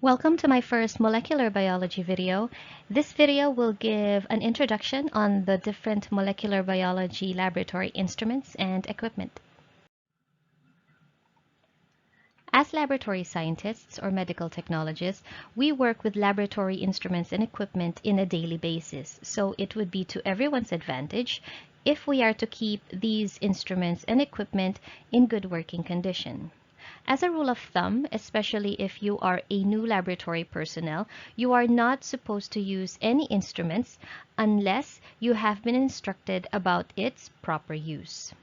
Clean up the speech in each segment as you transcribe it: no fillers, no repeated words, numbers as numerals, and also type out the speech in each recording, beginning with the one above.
Welcome to my first molecular biology video. This video will give an introduction on the different molecular biology laboratory instruments and equipment. As laboratory scientists or medical technologists, we work with laboratory instruments and equipment in a daily basis, so it would be to everyone's advantage if we are to keep these instruments and equipment in good working condition. As a rule of thumb, especially if you are a new laboratory personnel, you are not supposed to use any instruments unless you have been instructed about its proper use.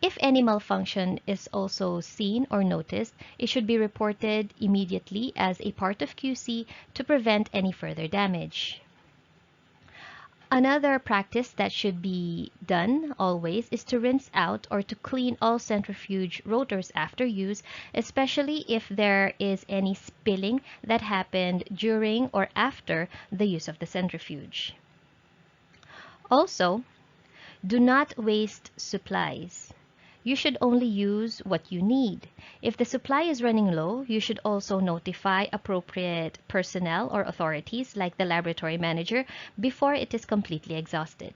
If any malfunction is also seen or noticed, it should be reported immediately as a part of QC to prevent any further damage. Another practice that should be done always is to rinse out or to clean all centrifuge rotors after use, especially if there is any spilling that happened during or after the use of the centrifuge. Also, do not waste supplies. You should only use what you need. If the supply is running low, you should also notify appropriate personnel or authorities like the laboratory manager before it is completely exhausted.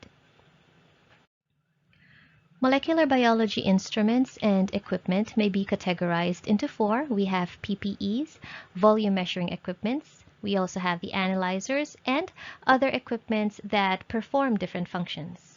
Molecular biology instruments and equipment may be categorized into four. We have PPEs, volume measuring equipments. We also have the analyzers and other equipments that perform different functions.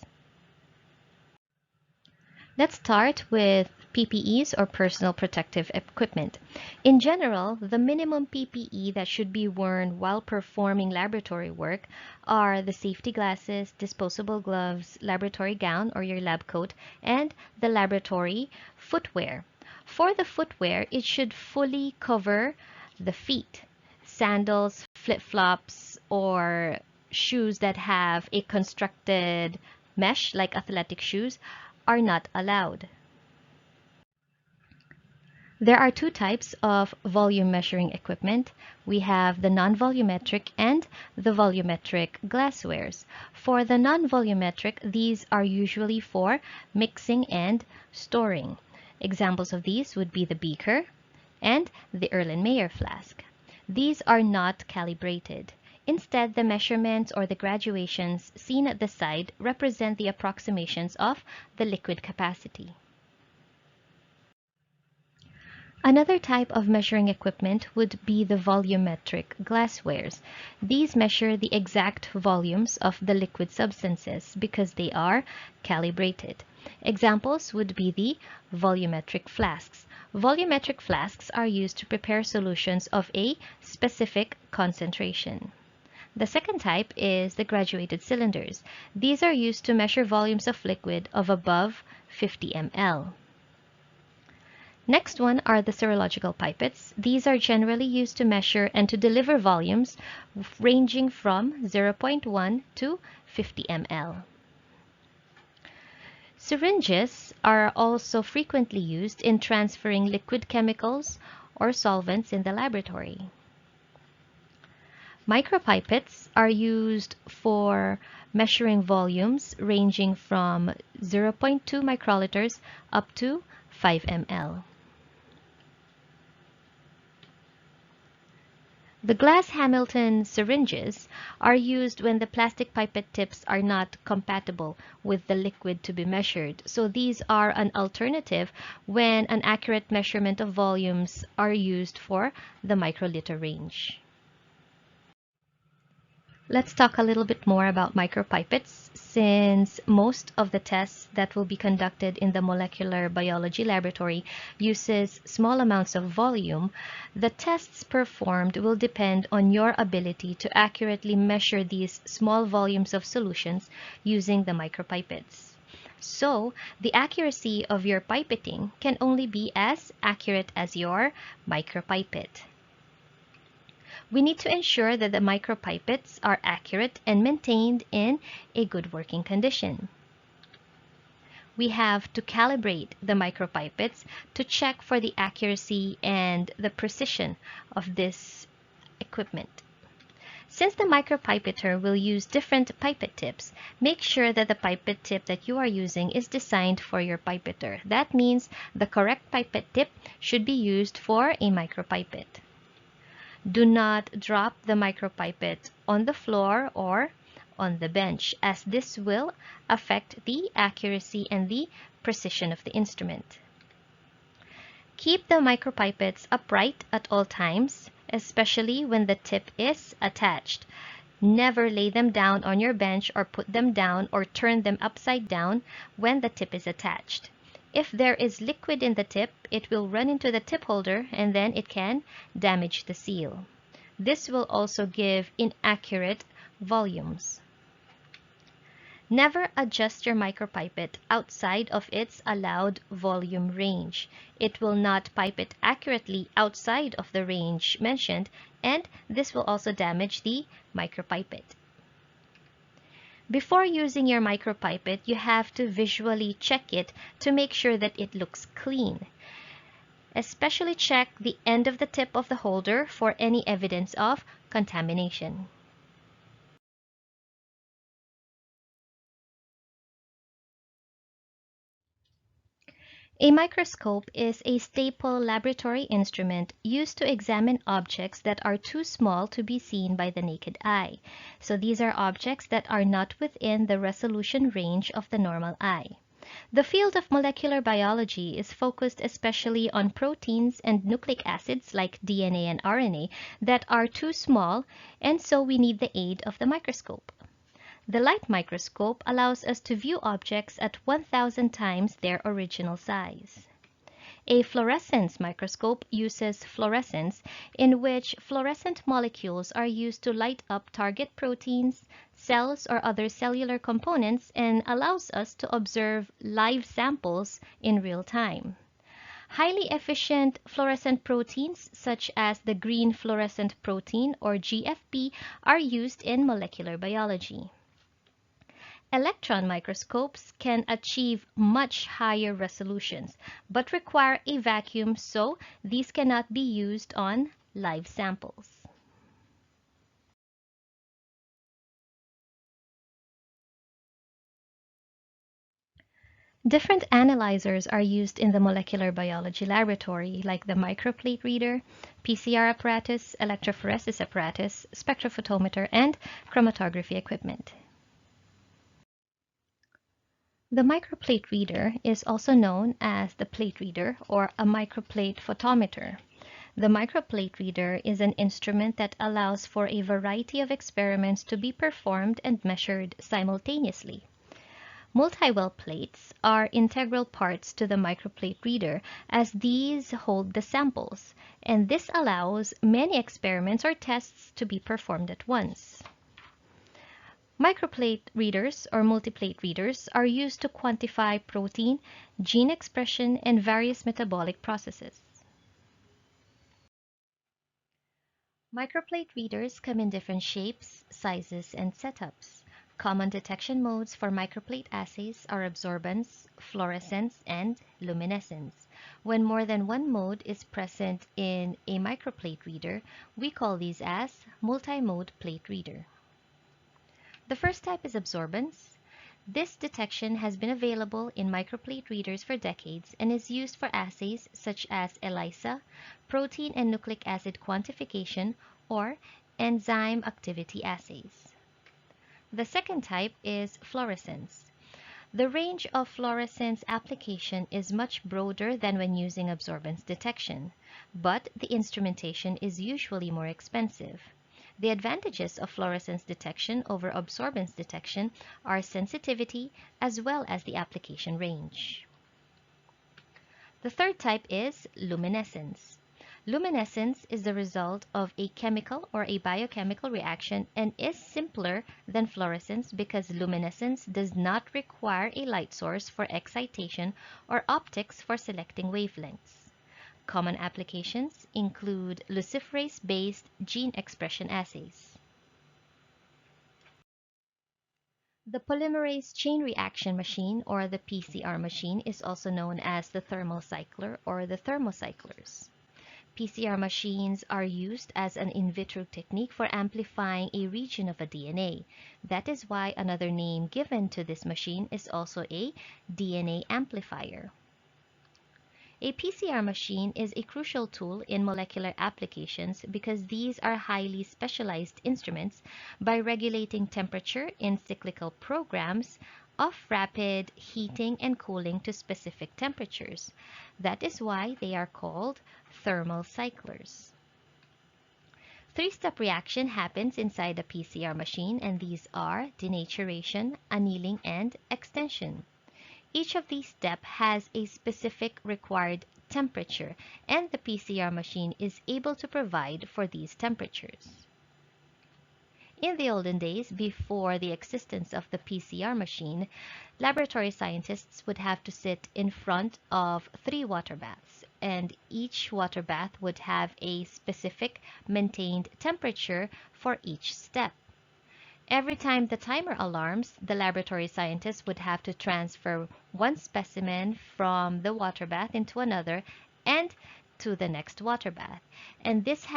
Let's start with PPEs or personal protective equipment. In general, the minimum PPE that should be worn while performing laboratory work are the safety glasses, disposable gloves, laboratory gown or your lab coat, and the laboratory footwear. For the footwear, it should fully cover the feet. Sandals, flip-flops, or shoes that have a constructed mesh like athletic shoes are not allowed. There are two types of volume measuring equipment. We have the non-volumetric and the volumetric glasswares. For the non-volumetric, these are usually for mixing and storing. Examples of these would be the beaker and the Erlenmeyer flask. These are not calibrated. Instead, the measurements or the graduations seen at the side represent the approximations of the liquid capacity. Another type of measuring equipment would be the volumetric glasswares. These measure the exact volumes of the liquid substances because they are calibrated. Examples would be the volumetric flasks. Volumetric flasks are used to prepare solutions of a specific concentration. The second type is the graduated cylinders. These are used to measure volumes of liquid of above 50 ml. Next one are the serological pipettes. These are generally used to measure and to deliver volumes ranging from 0.1 to 50 ml. Syringes are also frequently used in transferring liquid chemicals or solvents in the laboratory. Micropipettes are used for measuring volumes ranging from 0.2 microliters up to 5 ml. The glass Hamilton syringes are used when the plastic pipette tips are not compatible with the liquid to be measured. So these are an alternative when an accurate measurement of volumes are used for the microliter range. Let's talk a little bit more about micropipettes. Since most of the tests that will be conducted in the molecular biology laboratory uses small amounts of volume, the tests performed will depend on your ability to accurately measure these small volumes of solutions using the micropipettes. So, the accuracy of your pipetting can only be as accurate as your micropipette. We need to ensure that the micropipettes are accurate and maintained in a good working condition. We have to calibrate the micropipettes to check for the accuracy and the precision of this equipment. Since the micropipetter will use different pipette tips, make sure that the pipette tip that you are using is designed for your pipetter. That means the correct pipette tip should be used for a micropipette. Do not drop the micropipette on the floor or on the bench, as this will affect the accuracy and the precision of the instrument. Keep the micropipettes upright at all times, especially when the tip is attached. Never lay them down on your bench or put them down or turn them upside down when the tip is attached. If there is liquid in the tip, it will run into the tip holder and then it can damage the seal. This will also give inaccurate volumes. Never adjust your micropipette outside of its allowed volume range. It will not pipette accurately outside of the range mentioned, and this will also damage the micropipette. Before using your micropipette, you have to visually check it to make sure that it looks clean. Especially check the end of the tip of the holder for any evidence of contamination. A microscope is a staple laboratory instrument used to examine objects that are too small to be seen by the naked eye. So these are objects that are not within the resolution range of the normal eye. The field of molecular biology is focused especially on proteins and nucleic acids like DNA and RNA that are too small, and so we need the aid of the microscope. The light microscope allows us to view objects at 1,000 times their original size. A fluorescence microscope uses fluorescence, in which fluorescent molecules are used to light up target proteins, cells, or other cellular components, and allows us to observe live samples in real time. Highly efficient fluorescent proteins, such as the green fluorescent protein or GFP, are used in molecular biology. Electron microscopes can achieve much higher resolutions, but require a vacuum, so these cannot be used on live samples. Different analyzers are used in the molecular biology laboratory, like the microplate reader, PCR apparatus, electrophoresis apparatus, spectrophotometer, and chromatography equipment. The microplate reader is also known as the plate reader or a microplate photometer. The microplate reader is an instrument that allows for a variety of experiments to be performed and measured simultaneously. Multi-well plates are integral parts to the microplate reader, as these hold the samples, and this allows many experiments or tests to be performed at once. Microplate readers or multiplate readers are used to quantify protein, gene expression, and various metabolic processes. Microplate readers come in different shapes, sizes, and setups. Common detection modes for microplate assays are absorbance, fluorescence, and luminescence. When more than one mode is present in a microplate reader, we call these as multi-mode plate reader. The first type is absorbance. This detection has been available in microplate readers for decades and is used for assays such as ELISA, protein and nucleic acid quantification, or enzyme activity assays. The second type is fluorescence. The range of fluorescence application is much broader than when using absorbance detection, but the instrumentation is usually more expensive. The advantages of fluorescence detection over absorbance detection are sensitivity as well as the application range. The third type is luminescence. Luminescence is the result of a chemical or a biochemical reaction and is simpler than fluorescence because luminescence does not require a light source for excitation or optics for selecting wavelengths. Common applications include luciferase-based gene expression assays. The polymerase chain reaction machine, or the PCR machine, is also known as the thermal cycler or the thermocyclers. PCR machines are used as an in vitro technique for amplifying a region of a DNA. That is why another name given to this machine is also a DNA amplifier. A PCR machine is a crucial tool in molecular applications because these are highly specialized instruments by regulating temperature in cyclical programs of rapid heating and cooling to specific temperatures. That is why they are called thermal cyclers. Three-step reaction happens inside a PCR machine, and these are denaturation, annealing, and extension. Each of these steps has a specific required temperature, and the PCR machine is able to provide for these temperatures. In the olden days, before the existence of the PCR machine, laboratory scientists would have to sit in front of 3 water baths, and each water bath would have a specific maintained temperature for each step. Every time the timer alarms, the laboratory scientists would have to transfer one specimen from the water bath into another and to the next water bath. And this cycle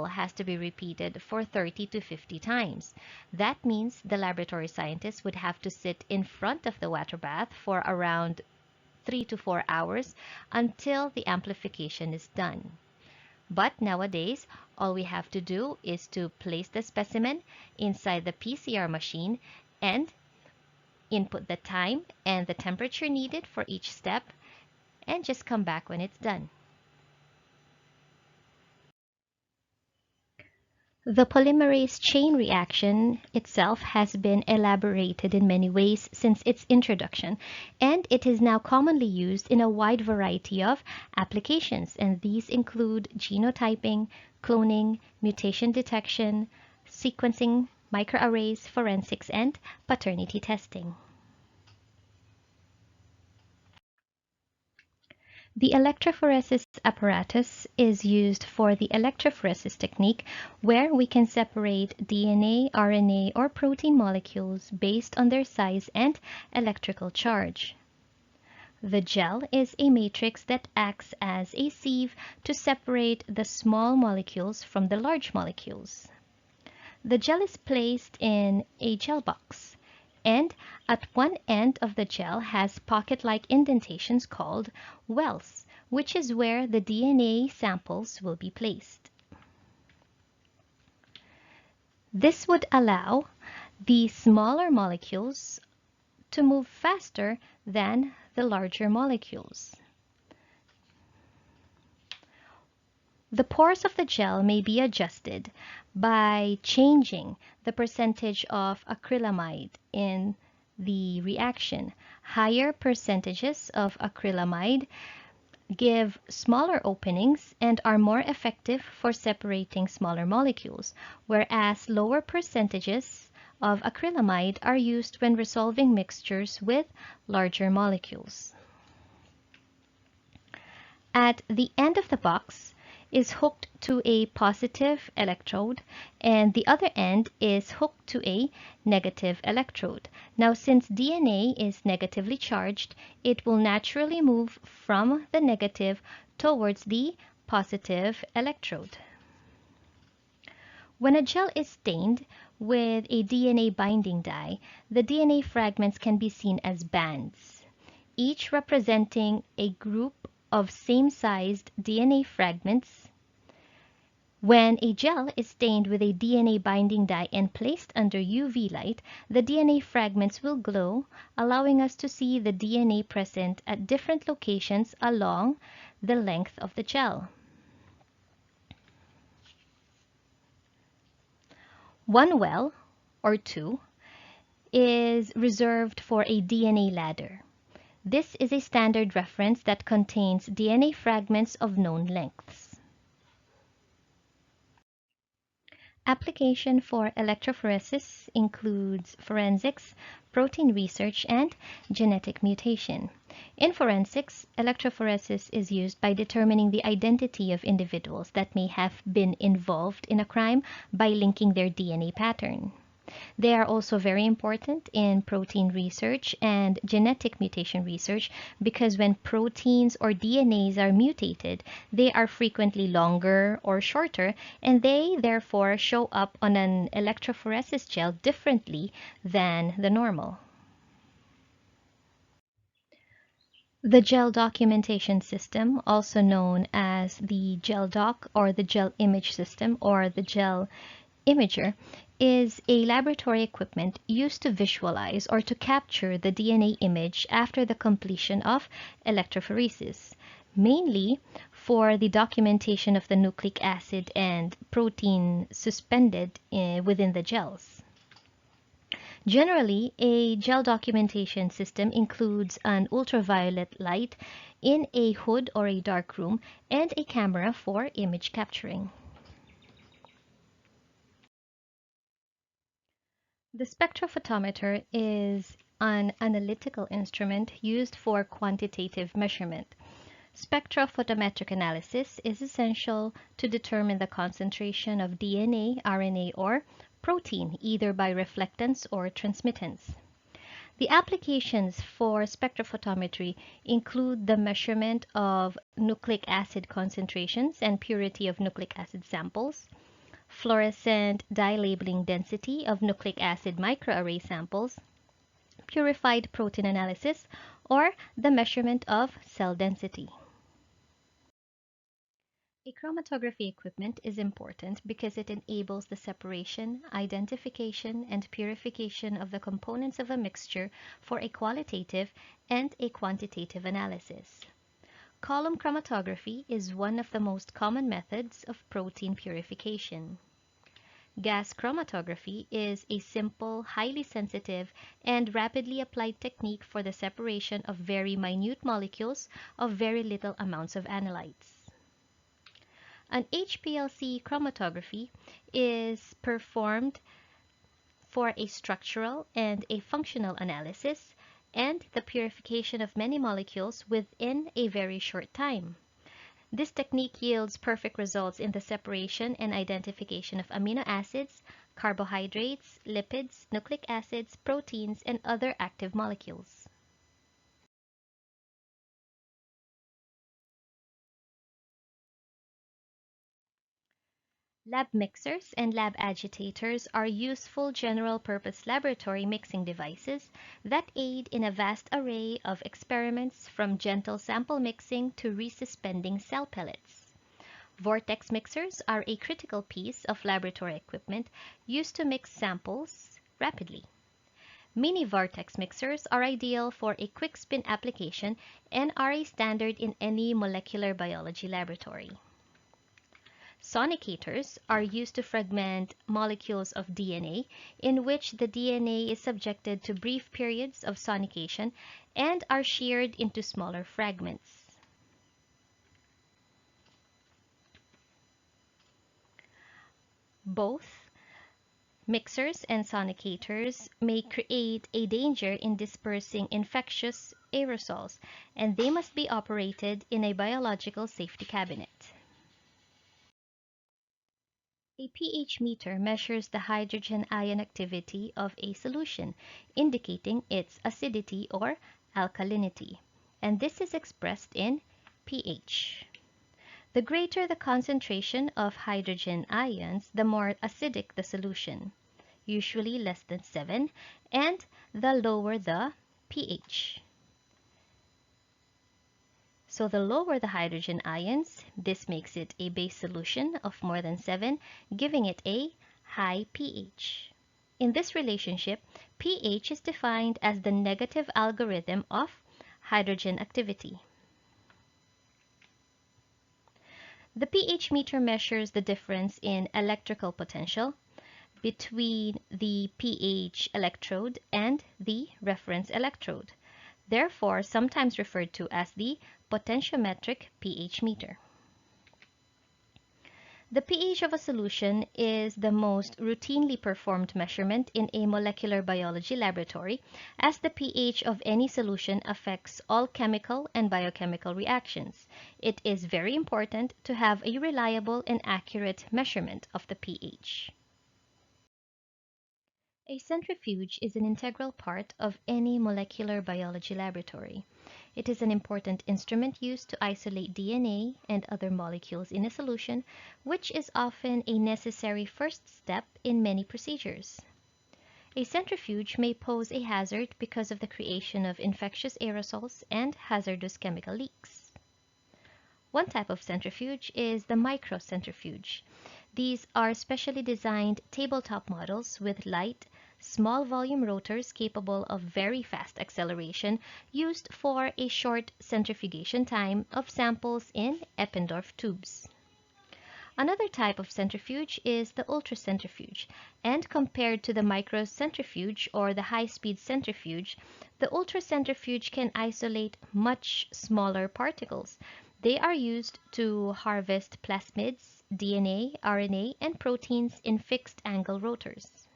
has to be repeated for 30 to 50 times. That means the laboratory scientists would have to sit in front of the water bath for around 3 to 4 hours until the amplification is done. But nowadays, all we have to do is to place the specimen inside the PCR machine and input the time and the temperature needed for each step and just come back when it's done. The polymerase chain reaction itself has been elaborated in many ways since its introduction, and it is now commonly used in a wide variety of applications, and these include genotyping, cloning, mutation detection, sequencing, microarrays, forensics, and paternity testing. The electrophoresis apparatus is used for the electrophoresis technique, where we can separate DNA, RNA, or protein molecules based on their size and electrical charge. The gel is a matrix that acts as a sieve to separate the small molecules from the large molecules. The gel is placed in a gel box, and at one end of the gel has pocket-like indentations called wells, which is where the DNA samples will be placed. This would allow the smaller molecules to move faster than the larger molecules. The pores of the gel may be adjusted by changing the percentage of acrylamide in the reaction. Higher percentages of acrylamide give smaller openings and are more effective for separating smaller molecules, whereas lower percentages of acrylamide are used when resolving mixtures with larger molecules. At the end of the box is hooked to a positive electrode, and the other end is hooked to a negative electrode. Now, since DNA is negatively charged, it will naturally move from the negative towards the positive electrode. When a gel is stained with a DNA binding dye, the DNA fragments can be seen as bands, each representing a group of same-sized DNA fragments. When a gel is stained with a DNA binding dye and placed under UV light, the DNA fragments will glow, allowing us to see the DNA present at different locations along the length of the gel. One well, or two, is reserved for a DNA ladder. This is a standard reference that contains DNA fragments of known lengths. Application for electrophoresis includes forensics, protein research, and genetic mutation. In forensics, electrophoresis is used by determining the identity of individuals that may have been involved in a crime by linking their DNA pattern. They are also very important in protein research and genetic mutation research because when proteins or DNAs are mutated, they are frequently longer or shorter, and they therefore show up on an electrophoresis gel differently than the normal. The gel documentation system, also known as the gel doc or the gel image system or the gel imager, is a laboratory equipment used to visualize or to capture the DNA image after the completion of electrophoresis, mainly for the documentation of the nucleic acid and protein suspended within the gels. Generally, a gel documentation system includes an ultraviolet light in a hood or a dark room and a camera for image capturing. The spectrophotometer is an analytical instrument used for quantitative measurement. Spectrophotometric analysis is essential to determine the concentration of DNA, RNA, or protein, either by reflectance or transmittance. The applications for spectrophotometry include the measurement of nucleic acid concentrations and purity of nucleic acid samples, fluorescent dye labeling density of nucleic acid microarray samples, purified protein analysis, or the measurement of cell density. A chromatography equipment is important because it enables the separation, identification, and purification of the components of a mixture for a qualitative and a quantitative analysis. Column chromatography is one of the most common methods of protein purification. Gas chromatography is a simple, highly sensitive, and rapidly applied technique for the separation of very minute molecules of very little amounts of analytes. An HPLC chromatography is performed for a structural and a functional analysis and the purification of many molecules within a very short time. This technique yields perfect results in the separation and identification of amino acids, carbohydrates, lipids, nucleic acids, proteins, and other active molecules. Lab mixers and lab agitators are useful general-purpose laboratory mixing devices that aid in a vast array of experiments from gentle sample mixing to resuspending cell pellets. Vortex mixers are a critical piece of laboratory equipment used to mix samples rapidly. Mini vortex mixers are ideal for a quick spin application and are a standard in any molecular biology laboratory. Sonicators are used to fragment molecules of DNA in which the DNA is subjected to brief periods of sonication and are sheared into smaller fragments. Both mixers and sonicators may create a danger in dispersing infectious aerosols, and they must be operated in a biological safety cabinet. A pH meter measures the hydrogen ion activity of a solution, indicating its acidity or alkalinity, and this is expressed in pH. The greater the concentration of hydrogen ions, the more acidic the solution, usually less than 7, and the lower the pH. So the lower the hydrogen ions, this makes it a base solution of more than 7, giving it a high pH. In this relationship, pH is defined as the negative algorithm of hydrogen activity. The pH meter measures the difference in electrical potential between the pH electrode and the reference electrode, therefore sometimes referred to as the potentiometric pH meter. The pH of a solution is the most routinely performed measurement in a molecular biology laboratory, as the pH of any solution affects all chemical and biochemical reactions. It is very important to have a reliable and accurate measurement of the pH. A centrifuge is an integral part of any molecular biology laboratory. It is an important instrument used to isolate DNA and other molecules in a solution, which is often a necessary first step in many procedures. A centrifuge may pose a hazard because of the creation of infectious aerosols and hazardous chemical leaks. One type of centrifuge is the microcentrifuge. These are specially designed tabletop models with light, small volume rotors capable of very fast acceleration used for a short centrifugation time of samples in Eppendorf tubes. Another type of centrifuge is the ultracentrifuge, and compared to the microcentrifuge or the high-speed centrifuge, the ultracentrifuge can isolate much smaller particles. They are used to harvest plasmids, DNA, RNA, and proteins in fixed-angle rotors.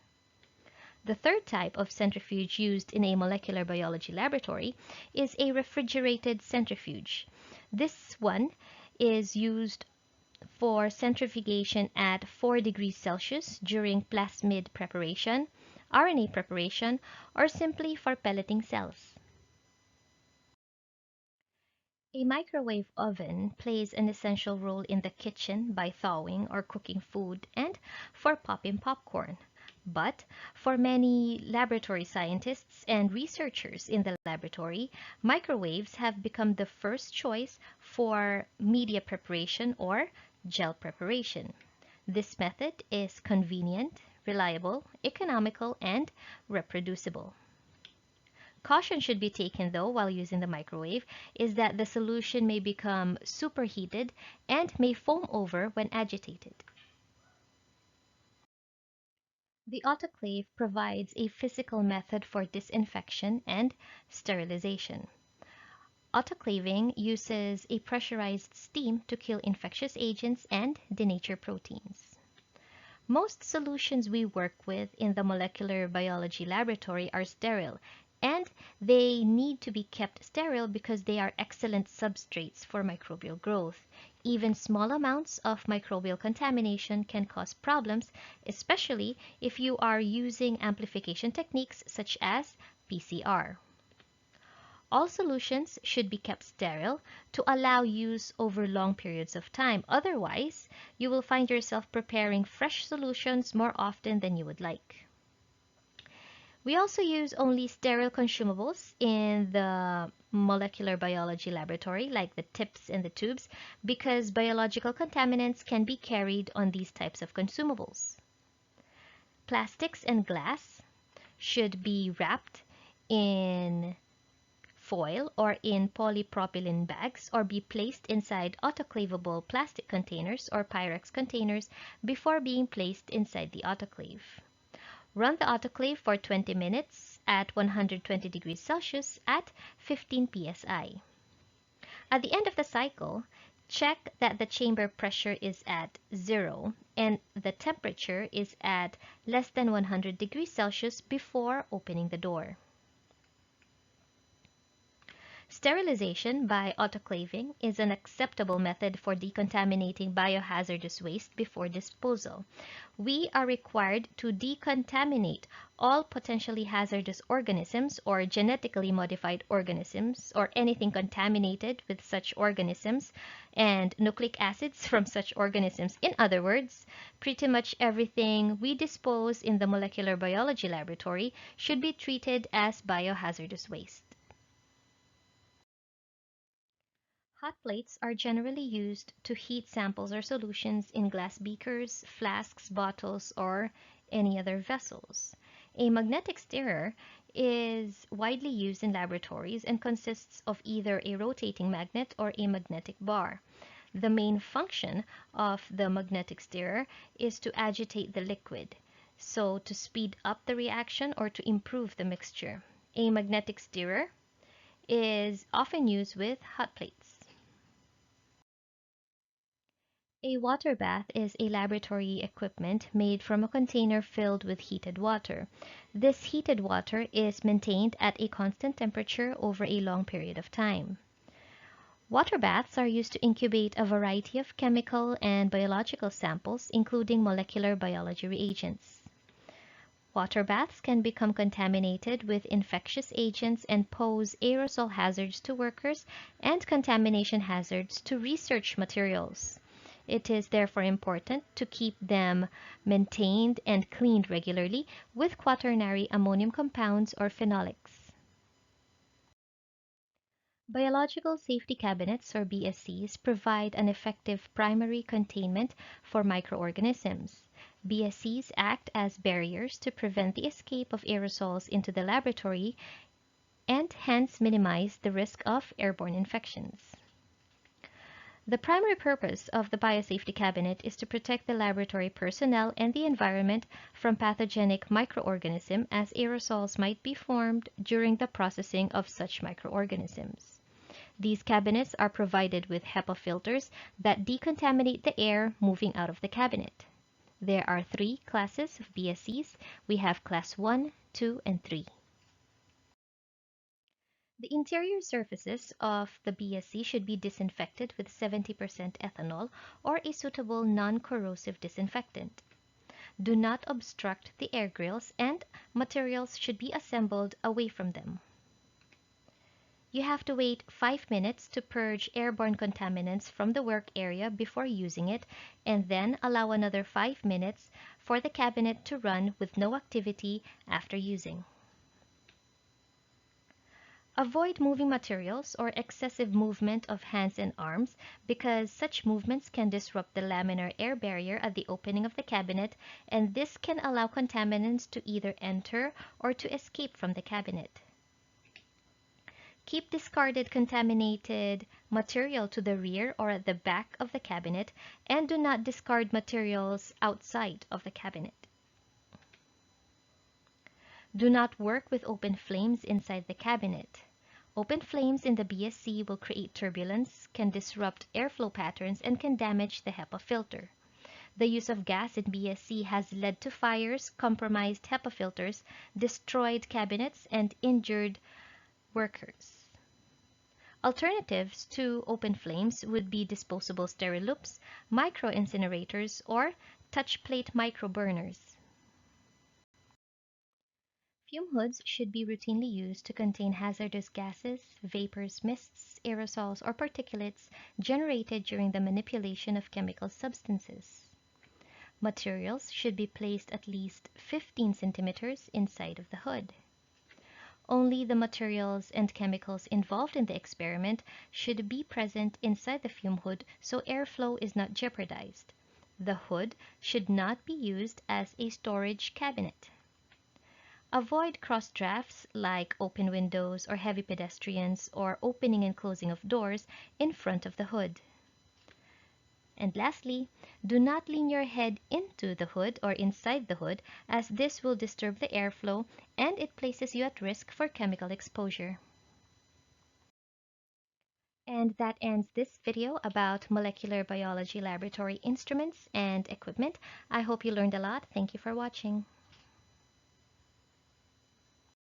The third type of centrifuge used in a molecular biology laboratory is a refrigerated centrifuge. This one is used for centrifugation at 4 degrees Celsius during plasmid preparation, RNA preparation, or simply for pelleting cells. A microwave oven plays an essential role in the kitchen by thawing or cooking food and for popping popcorn. But for many laboratory scientists and researchers in the laboratory, microwaves have become the first choice for media preparation or gel preparation. This method is convenient, reliable, economical, and reproducible. Caution should be taken though while using the microwave is that the solution may become superheated and may foam over when agitated. The autoclave provides a physical method for disinfection and sterilization. Autoclaving uses a pressurized steam to kill infectious agents and denature proteins. Most solutions we work with in the molecular biology laboratory are sterile, and they need to be kept sterile because they are excellent substrates for microbial growth. Even small amounts of microbial contamination can cause problems, especially if you are using amplification techniques such as PCR. All solutions should be kept sterile to allow use over long periods of time. Otherwise, you will find yourself preparing fresh solutions more often than you would like. We also use only sterile consumables in the molecular biology laboratory, like the tips and the tubes, because biological contaminants can be carried on these types of consumables. Plastics and glass should be wrapped in foil or in polypropylene bags or be placed inside autoclavable plastic containers or Pyrex containers before being placed inside the autoclave. Run the autoclave for 20 minutes at 120 degrees Celsius at 15 psi. At the end of the cycle, check that the chamber pressure is at 0 and the temperature is at less than 100 degrees Celsius before opening the door. Sterilization by autoclaving is an acceptable method for decontaminating biohazardous waste before disposal. We are required to decontaminate all potentially hazardous organisms or genetically modified organisms or anything contaminated with such organisms and nucleic acids from such organisms. In other words, pretty much everything we dispose in the molecular biology laboratory should be treated as biohazardous waste. Hot plates are generally used to heat samples or solutions in glass beakers, flasks, bottles, or any other vessels. A magnetic stirrer is widely used in laboratories and consists of either a rotating magnet or a magnetic bar. The main function of the magnetic stirrer is to agitate the liquid, so to speed up the reaction or to improve the mixture. A magnetic stirrer is often used with hot plates. A water bath is a laboratory equipment made from a container filled with heated water. This heated water is maintained at a constant temperature over a long period of time. Water baths are used to incubate a variety of chemical and biological samples, including molecular biology reagents. Water baths can become contaminated with infectious agents and pose aerosol hazards to workers and contamination hazards to research materials. It is therefore important to keep them maintained and cleaned regularly with quaternary ammonium compounds or phenolics. Biological safety cabinets, or BSCs, provide an effective primary containment for microorganisms. BSCs act as barriers to prevent the escape of aerosols into the laboratory and hence minimize the risk of airborne infections. The primary purpose of the biosafety cabinet is to protect the laboratory personnel and the environment from pathogenic microorganisms, as aerosols might be formed during the processing of such microorganisms. These cabinets are provided with HEPA filters that decontaminate the air moving out of the cabinet. There are 3 classes of BSCs. We have class 1, 2, and 3. The interior surfaces of the BSC should be disinfected with 70% ethanol or a suitable non-corrosive disinfectant. Do not obstruct the air grills, and materials should be assembled away from them. You have to wait 5 minutes to purge airborne contaminants from the work area before using it, and then allow another 5 minutes for the cabinet to run with no activity after using. Avoid moving materials or excessive movement of hands and arms, because such movements can disrupt the laminar air barrier at the opening of the cabinet, and this can allow contaminants to either enter or to escape from the cabinet. Keep discarded contaminated material to the rear or at the back of the cabinet, and do not discard materials outside of the cabinet. Do not work with open flames inside the cabinet. Open flames in the BSC will create turbulence, can disrupt airflow patterns, and can damage the HEPA filter. The use of gas in BSC has led to fires, compromised HEPA filters, destroyed cabinets, and injured workers. Alternatives to open flames would be disposable Steriloops, micro-incinerators, or touch plate microburners. Fume hoods should be routinely used to contain hazardous gases, vapors, mists, aerosols, or particulates generated during the manipulation of chemical substances. Materials should be placed at least 15 centimeters inside of the hood. Only the materials and chemicals involved in the experiment should be present inside the fume hood so airflow is not jeopardized. The hood should not be used as a storage cabinet. Avoid cross drafts like open windows or heavy pedestrians or opening and closing of doors in front of the hood. And lastly, do not lean your head into the hood or inside the hood, as this will disturb the airflow and it places you at risk for chemical exposure. And that ends this video about molecular biology laboratory instruments and equipment. I hope you learned a lot. Thank you for watching.